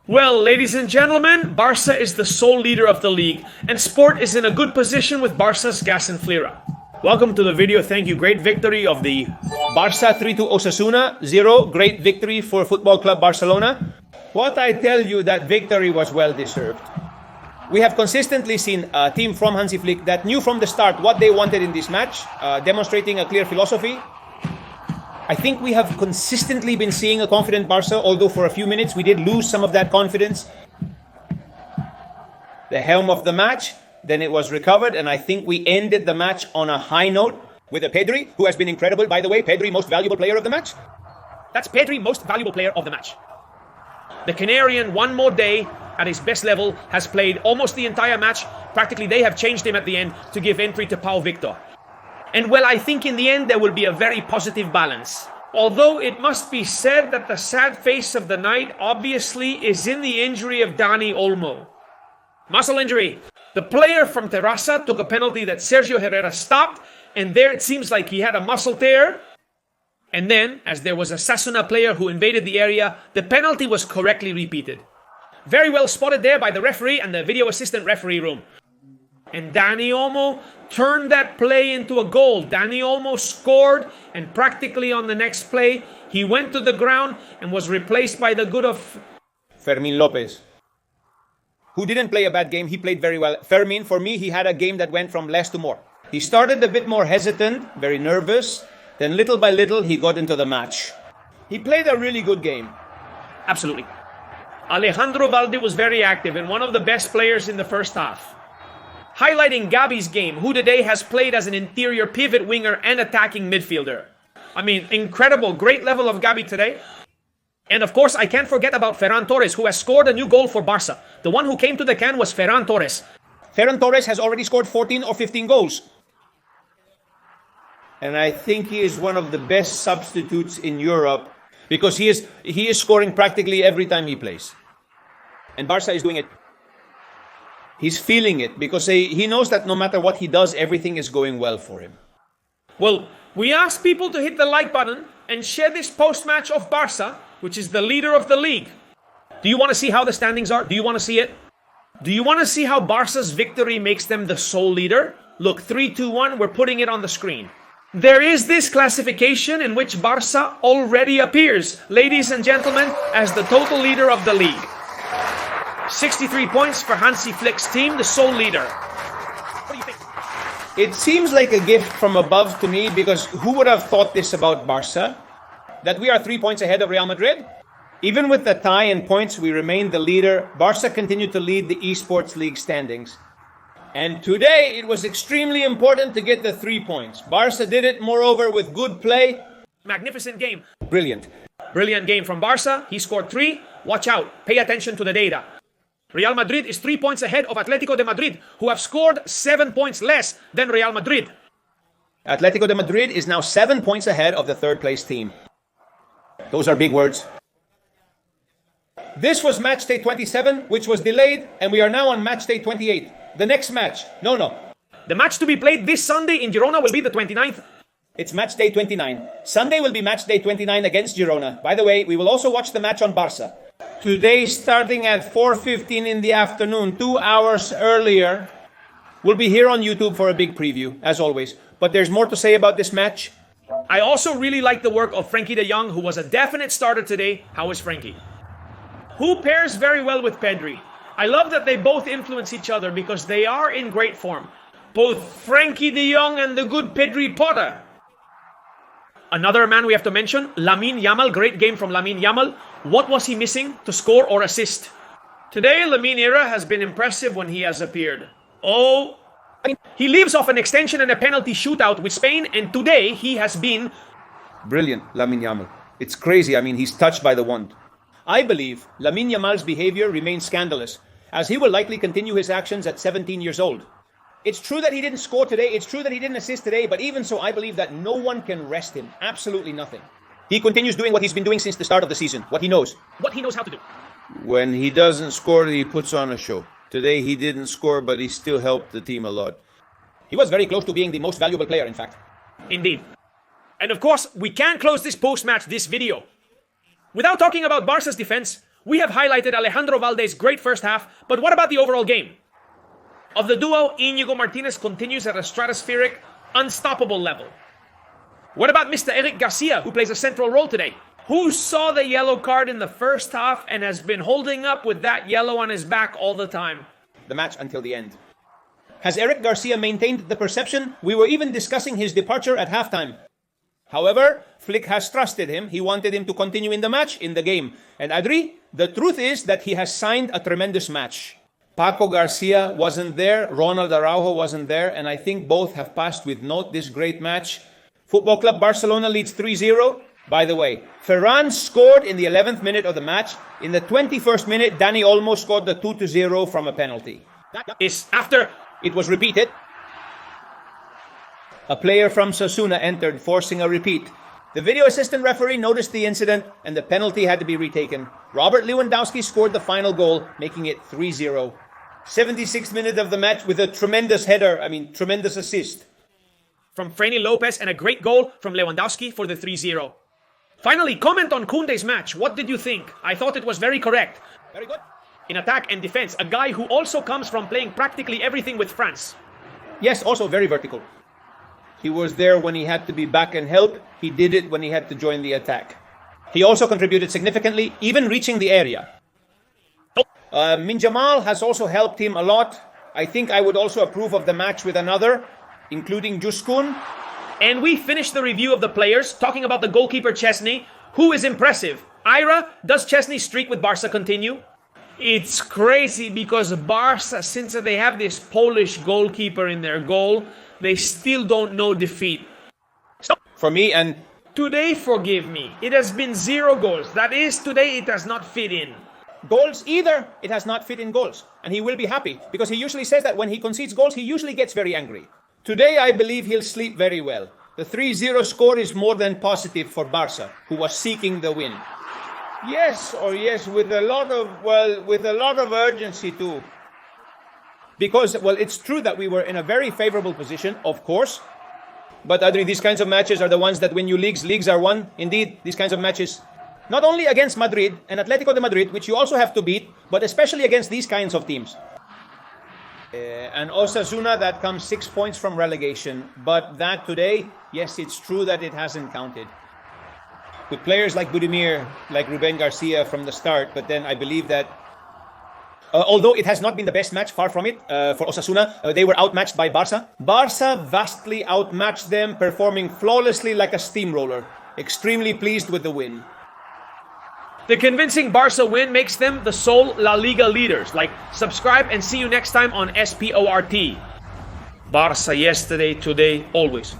Well, ladies and gentlemen, Barça is the sole leader of the league, and Sport is in a good position with Barça's gas and Flira. Welcome to the video. Thank you. Great victory of the Barça 3-2 Osasuna, 0. Great victory for Football Club Barcelona. What I tell you, that victory was well deserved. We have consistently seen a team from Hansi Flick that knew from the start what they wanted in this match, demonstrating a clear philosophy. I think we have consistently been seeing a confident Barça, although for a few minutes we did lose some of that confidence. The helm of the match, then it was recovered, and I think we ended the match on a high note with a Pedri, who has been incredible, by the way. Pedri, most valuable player of the match. That's Pedri, most valuable player of the match. The Canarian, one more day at his best level, has played almost the entire match. Practically, they have changed him at the end to give entry to Pau Victor. And well, I think in the end there will be a very positive balance. Although it must be said that the sad face of the night obviously is in the injury of Dani Olmo. Muscle injury. The player from Terrassa took a penalty that Sergio Herrera stopped, and there it seems like he had a muscle tear. And then, as there was a Osasuna player who invaded the area, the penalty was correctly repeated. Very well spotted there by the referee and the video assistant referee room. And Dani Olmo turned that play into a goal. Dani Olmo scored, and practically on the next play, he went to the ground and was replaced by the good of Fermin Lopez, who didn't play a bad game. He played very well. Fermin, for me, he had a game that went from less to more. He started a bit more hesitant, very nervous. Then little by little, he got into the match. He played a really good game. Absolutely. Alejandro Balde was very active and one of the best players in the first half. Highlighting Gabi's game, who today has played as an interior pivot winger and attacking midfielder. I mean, incredible, great level of Gabi today. And of course, I can't forget about Ferran Torres, who has scored a new goal for Barça. The one who came to the can was Ferran Torres. Ferran Torres has already scored 14 or 15 goals. And I think he is one of the best substitutes in Europe because he is scoring practically every time he plays. And Barça is doing it. He's feeling it because he knows that no matter what he does, everything is going well for him. Well, we ask people to hit the like button and share this post-match of Barça, which is the leader of the league. Do you want to see how the standings are? Do you want to see it? Do you want to see how Barça's victory makes them the sole leader? Look, 3-2-1, we're putting it on the screen. There is this classification in which Barça already appears, ladies and gentlemen, as the total leader of the league. 63 points for Hansi Flick's team, the sole leader. What do you think? It seems like a gift from above to me because who would have thought this about Barça? That we are 3 points ahead of Real Madrid? Even with the tie in points, we remain the leader. Barça continued to lead the esports league standings. And today, it was extremely important to get the 3 points. Barça did it, moreover, with good play. Magnificent game. Brilliant. Brilliant game from Barça. He scored 3. Watch out. Pay attention to the data. Real Madrid is 3 points ahead of Atletico de Madrid, who have scored 7 points less than Real Madrid. Atletico de Madrid is now 7 points ahead of the third place team. Those are big words. This was match day 27, which was delayed, and we are now on match day 28. The next match. No. The match to be played this Sunday in Girona will be the 29th. It's match day 29. Sunday will be match day 29 against Girona. By the way, we will also watch the match on Barça. Today, starting at 4:15 in the afternoon, 2 hours earlier, we'll be here on YouTube for a big preview, as always. But there's more to say about this match. I also really like the work of Frenkie de Jong, who was a definite starter today. How is Frenkie? Who pairs very well with Pedri? I love that they both influence each other because they are in great form. Both Frenkie de Jong and the good Pedri Potter. Another man we have to mention, Lamine Yamal. Great game from Lamine Yamal. What was he missing to score or assist? Today, Lamine Era has been impressive when he has appeared. He leaves off an extension and a penalty shootout with Spain, and today he has been brilliant, Lamine Yamal. It's crazy. He's touched by the wand. I believe Lamine Yamal's behavior remains scandalous, as he will likely continue his actions at 17 years old. It's true that he didn't score today, it's true that he didn't assist today, but even so, I believe that no one can rest him. Absolutely nothing. He continues doing what he's been doing since the start of the season, what he knows. What he knows how to do. When he doesn't score, he puts on a show. Today he didn't score, but he still helped the team a lot. He was very close to being the most valuable player, in fact. Indeed. And of course, we can't close this post-match, this video, without talking about Barça's defense. We have highlighted Alejandro Valdez's great first half, but what about the overall game? Of the duo, Íñigo Martinez continues at a stratospheric, unstoppable level. What about Mr. Eric Garcia, who plays a central role today? Who saw the yellow card in the first half and has been holding up with that yellow on his back all the time? The match until the end. Has Eric Garcia maintained the perception? We were even discussing his departure at halftime. However, Flick has trusted him. He wanted him to continue in the match, in the game. And Adri, the truth is that he has signed a tremendous match. Paco Garcia wasn't there, Ronald Araujo wasn't there, and I think both have passed with note this great match. Football Club Barcelona leads 3-0. By the way, Ferran scored in the 11th minute of the match. In the 21st minute, Dani Olmo scored the 2-0 from a penalty. That is after it was repeated. A player from Osasuna entered, forcing a repeat. The video assistant referee noticed the incident and the penalty had to be retaken. Robert Lewandowski scored the final goal, making it 3-0. 76th minute of the match with a tremendous header, tremendous assist from Frenny Lopez and a great goal from Lewandowski for the 3-0. Finally, comment on Koundé's match. What did you think? I thought it was very correct. Very good. In attack and defense, a guy who also comes from playing practically everything with France. Yes, also very vertical. He was there when he had to be back and help. He did it when he had to join the attack. He also contributed significantly, even reaching the area. Min Jamal has also helped him a lot. I think I would also approve of the match with another, including Juskun. And we finished the review of the players, talking about the goalkeeper Chesney, who is impressive. Ira, does Chesney's streak with Barca continue? It's crazy because Barca, since they have this Polish goalkeeper in their goal, they still don't know defeat. Stop. For me and... Today, forgive me, it has been 0 goals. That is, today it has not fit in. Goals either, it has not fit in goals. And he will be happy, because he usually says that when he concedes goals, he usually gets very angry. Today, I believe he'll sleep very well. The 3-0 score is more than positive for Barca, who was seeking the win. Yes, with a lot of urgency too. Because, it's true that we were in a very favorable position, of course. But Adri, these kinds of matches are the ones that win you leagues. Leagues are won. Indeed, these kinds of matches, not only against Madrid and Atletico de Madrid, which you also have to beat, but especially against these kinds of teams. And Osasuna, that comes 6 points from relegation. But that today, yes, it's true that it hasn't counted. With players like Budimir, like Ruben Garcia from the start, but then I believe that although it has not been the best match, far from it, for Osasuna, they were outmatched by Barça. Barça vastly outmatched them, performing flawlessly like a steamroller. Extremely pleased with the win. The convincing Barca win makes them the sole La Liga leaders. Subscribe and see you next time on SPORT. Barca yesterday, today, always.